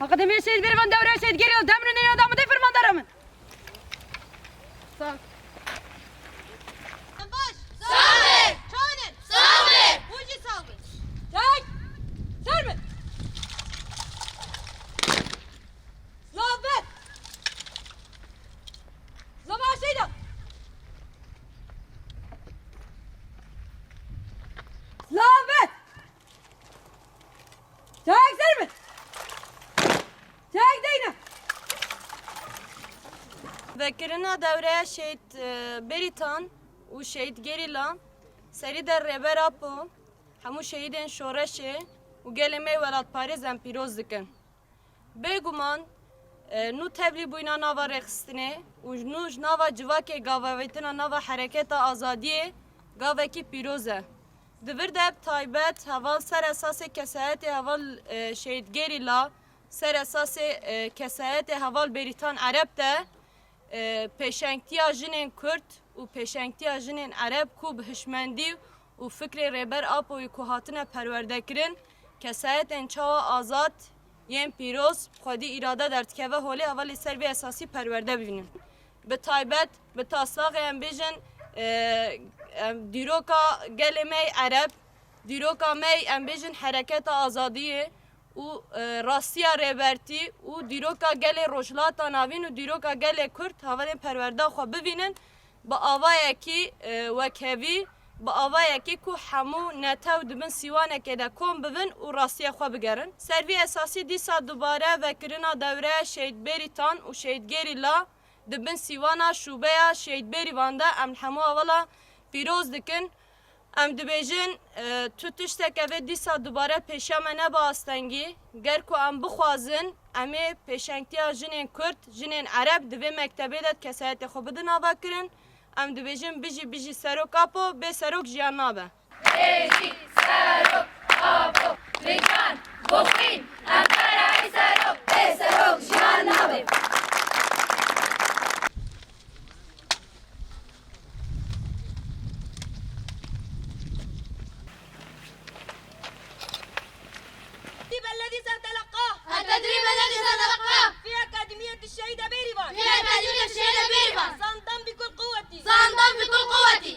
Akademiye Seyit Berivan devreye Seyit geliyor. Demrinin adamı değil fırmandarımın. Sağ. Baş. Sağ. Çoğunun. Sağ. Ucu salgı. Tek. Sermet. Zafet. Zaman şeyda. Zafet. Tek Sermet. Tek Deyna. Vekirina devreye şehit Beritan û şehit Gerîla serî der rêber apo hemû şehîdên şoreşê û gelê me welatparêz em pîroz dikin. Bêguman nû tevlî bûyîna nava rêxistinê û nû ji nava civakê gavavêtina nava hereketa azadiyê gavekî pîroz e. Di vir de taybet heval ser esasê kesayetê heval şehit Gerîla ser esasê kesayetê heval Beritan Ereb de peşengtiya jinên Kurd û peşengtiya jinên Ereb ku bi hişmendî û fikrê rêber apoyê ku hatine perwerdekirin kesayetên çawa azad yên pîroz xwedî îrade derdikeve holê hevalê ser vê esasî perwerde bibînin. Bi taybet bi taslaxê em bêjin dîroka gelê me Ereb, dîroka me em bêjin hereketa azadiyê û rastiya rêbertî û dîroka gelê rojhilata navîn û dîroka gelê Kurd hevalên perwerda xwe bibînin bi avayekî wekhevî bi avayekî ku hemû netew dibin sîwanekê de kom bibin û rastiya xwe bigerin. Servî esasî dîsa dubare vekirina devreya şehit Beritan û şehit Gerîla dibin sîwana şûbeya şehit Berivan de em hemû avala pîroz dikin. Em dibêjin tu tiştek evê dîsa dubare pêşa me neba astengî ger ku em bixwazin em ê pêşengtiya jinên Kurd jinên Ereb di vê mektebê de kesayetê xwe bidin ava kirin em dibêjin bijî serok apo bê serok jiyan nabe. Bijî serok apo vikan bixwîn em berayî serok bê serok jiyan nabe. الذي سنتلقاه. التدريب الذي سنلقاه في أكاديمية الشهيد بيريفان. في أكاديمية الشهيد بيريفان. سنضم بكل قوتي. سنضم بكل قوتي